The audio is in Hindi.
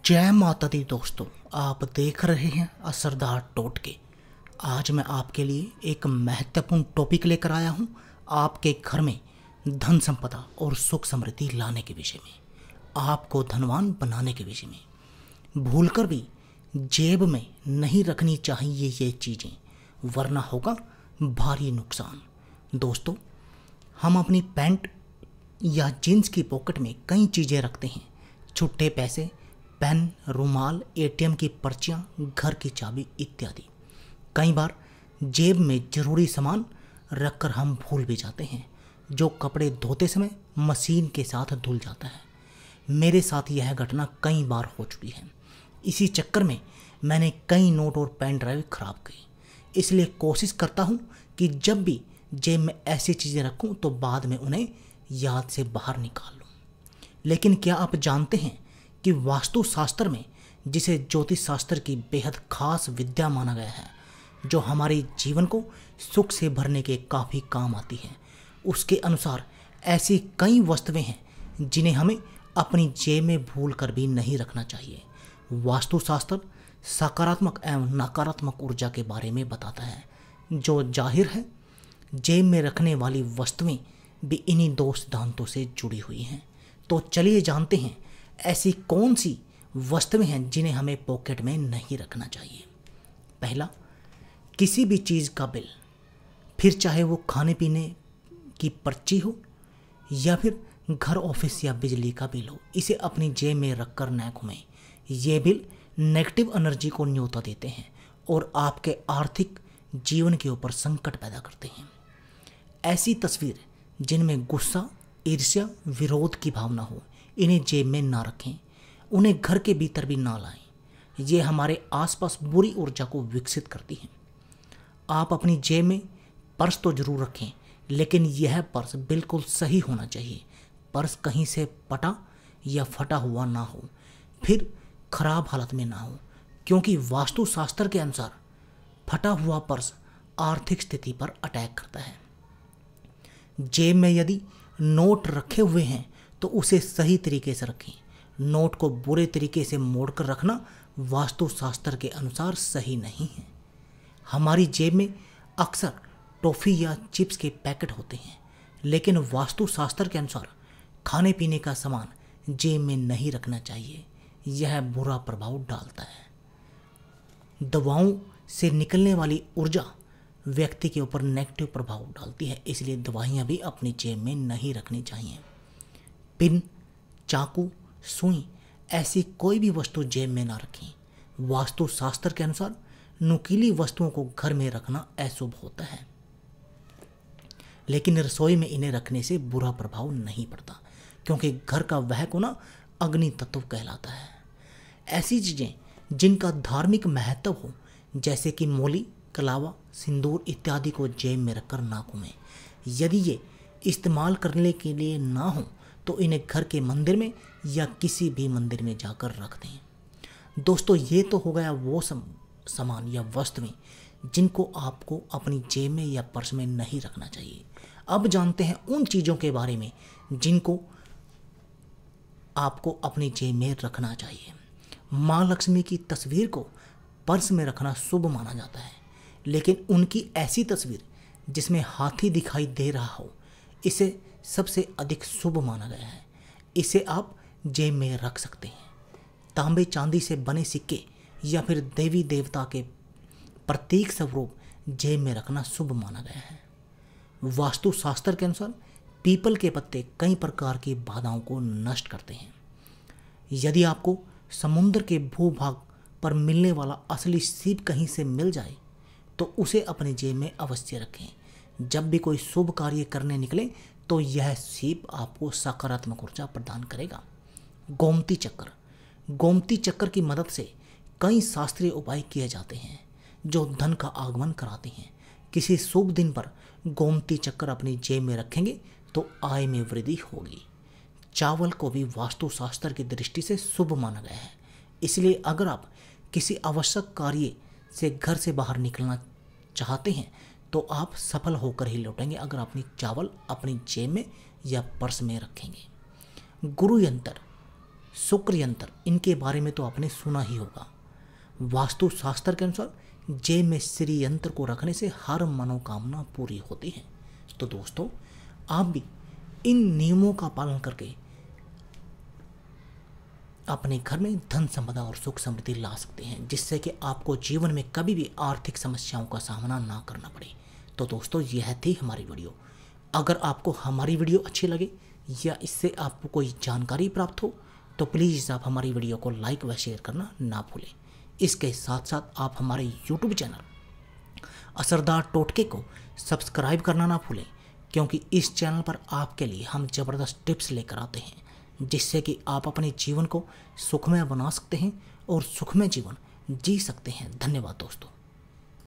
जय माता दी दोस्तों, आप देख रहे हैं असरदार टोटके। आज मैं आपके लिए एक महत्वपूर्ण टॉपिक लेकर आया हूं, आपके घर में धन संपदा और सुख समृद्धि लाने के विषय में, आपको धनवान बनाने के विषय में। भूलकर भी जेब में नहीं रखनी चाहिए ये चीज़ें, वरना होगा भारी नुकसान। दोस्तों, हम अपनी पैंट या जीन्स की पॉकेट में कई चीज़ें रखते हैं, छुट्टे पैसे, पेन, रुमाल, एटीएम की पर्चियाँ, घर की चाबी इत्यादि। कई बार जेब में ज़रूरी सामान रखकर हम भूल भी जाते हैं, जो कपड़े धोते समय मशीन के साथ धुल जाता है। मेरे साथ यह घटना कई बार हो चुकी है। इसी चक्कर में मैंने कई नोट और पेन ड्राइव खराब की। इसलिए कोशिश करता हूँ कि जब भी जेब में ऐसी चीज़ें रखूँ तो बाद में उन्हें याद से बाहर निकाल लूँ। लेकिन क्या आप जानते हैं कि वास्तु शास्त्र में, जिसे ज्योतिष शास्त्र की बेहद खास विद्या माना गया है, जो हमारे जीवन को सुख से भरने के काफ़ी काम आती है, उसके अनुसार ऐसी कई वस्तुएं हैं जिन्हें हमें अपनी जेब में भूल कर भी नहीं रखना चाहिए। वास्तुशास्त्र सकारात्मक एवं नकारात्मक ऊर्जा के बारे में बताता है, जो जाहिर है जेब में रखने वाली वस्तुएं भी इन्हीं दो सिद्धांतों से जुड़ी हुई हैं। तो चलिए जानते हैं ऐसी कौन सी वस्तुएं हैं जिन्हें हमें पॉकेट में नहीं रखना चाहिए। पहला, किसी भी चीज़ का बिल, फिर चाहे वो खाने पीने की पर्ची हो या फिर घर, ऑफिस या बिजली का बिल हो, इसे अपनी जेब में रखकर न घूमें। ये बिल नेगेटिव एनर्जी को न्योता देते हैं और आपके आर्थिक जीवन के ऊपर संकट पैदा करते हैं। ऐसी तस्वीर जिनमें गुस्सा, ईर्ष्या, विरोध की भावना हो, इन्हें जेब में ना रखें। उन्हें घर के भीतर भी ना लाएं। ये हमारे आसपास बुरी ऊर्जा को विकसित करती हैं। आप अपनी जेब में पर्स तो जरूर रखें, लेकिन यह पर्स बिल्कुल सही होना चाहिए। पर्स कहीं से पटा या फटा हुआ ना हो, फिर खराब हालत में ना हो, क्योंकि वास्तुशास्त्र के अनुसार फटा हुआ पर्स आर्थिक स्थिति पर अटैक करता है। जेब में यदि नोट रखे हुए हैं तो उसे सही तरीके से रखें। नोट को बुरे तरीके से मोड़कर रखना वास्तुशास्त्र के अनुसार सही नहीं है। हमारी जेब में अक्सर टॉफ़ी या चिप्स के पैकेट होते हैं, लेकिन वास्तुशास्त्र के अनुसार खाने पीने का सामान जेब में नहीं रखना चाहिए। यह बुरा प्रभाव डालता है। दवाओं से निकलने वाली ऊर्जा व्यक्ति के ऊपर नेगेटिव प्रभाव डालती है, इसलिए दवाइयाँ भी अपनी जेब में नहीं रखनी चाहिए। पिन, चाकू, सुई, ऐसी कोई भी वस्तु जेब में ना रखें। वास्तुशास्त्र के अनुसार नुकीली वस्तुओं को घर में रखना अशुभ होता है, लेकिन रसोई में इन्हें रखने से बुरा प्रभाव नहीं पड़ता, क्योंकि घर का वह कोना अग्नि तत्व कहलाता है। ऐसी चीज़ें जिनका धार्मिक महत्व हो, जैसे कि मोली, कलावा, सिंदूर इत्यादि को जेब में रखकर ना घूमें। यदि ये इस्तेमाल करने के लिए ना हो तो इन्हें घर के मंदिर में या किसी भी मंदिर में जाकर रख दें। दोस्तों, ये तो हो गया वो सामान या वस्तुएं जिनको आपको अपनी जेब में या पर्स में नहीं रखना चाहिए। अब जानते हैं उन चीज़ों के बारे में जिनको आपको अपनी जेब में रखना चाहिए। माँ लक्ष्मी की तस्वीर को पर्स में रखना शुभ माना जाता है, लेकिन उनकी ऐसी तस्वीर जिसमें हाथी दिखाई दे रहा हो, इसे सबसे अधिक शुभ माना गया है। इसे आप जेब में रख सकते हैं। तांबे चांदी से बने सिक्के या फिर देवी देवता के प्रतीक स्वरूप जेब में रखना शुभ माना गया है। वास्तुशास्त्र के अनुसार पीपल के पत्ते कई प्रकार की बाधाओं को नष्ट करते हैं। यदि आपको समुद्र के भूभाग पर मिलने वाला असली सीप कहीं से मिल जाए तो उसे अपने जेब में अवश्य रखें। जब भी कोई शुभ कार्य करने निकले तो यह सीप आपको सकारात्मक ऊर्जा प्रदान करेगा। गोमती चक्र, गोमती चक्र की मदद से कई शास्त्रीय उपाय किए जाते हैं जो धन का आगमन कराते हैं। किसी शुभ दिन पर गोमती चक्र अपनी जेब में रखेंगे तो आय में वृद्धि होगी। चावल को भी वास्तुशास्त्र की दृष्टि से शुभ माना गया है, इसलिए अगर आप किसी आवश्यक कार्य से घर से बाहर निकलना चाहते हैं तो आप सफल होकर ही लौटेंगे अगर अपनी चावल अपनी जेब में या पर्स में रखेंगे। गुरु यंत्र, शुक्र यंत्र, इनके बारे में तो आपने सुना ही होगा। वास्तु शास्त्र के अनुसार जेब में श्री यंत्र को रखने से हर मनोकामना पूरी होती है। तो दोस्तों, आप भी इन नियमों का पालन करके अपने घर में धन संपदा और सुख समृद्धि ला सकते हैं, जिससे कि आपको जीवन में कभी भी आर्थिक समस्याओं का सामना ना करना पड़े। तो दोस्तों, यह थी हमारी वीडियो। अगर आपको हमारी वीडियो अच्छी लगे या इससे आपको कोई जानकारी प्राप्त हो तो प्लीज़ आप हमारी वीडियो को लाइक व शेयर करना ना भूलें। इसके साथ साथ आप हमारे यूट्यूब चैनल असरदार टोटके को सब्सक्राइब करना ना भूलें, क्योंकि इस चैनल पर आपके लिए हम ज़बरदस्त टिप्स लेकर आते हैं, जिससे कि आप अपने जीवन को सुखमय बना सकते हैं और सुखमय जीवन जी सकते हैं। धन्यवाद दोस्तों।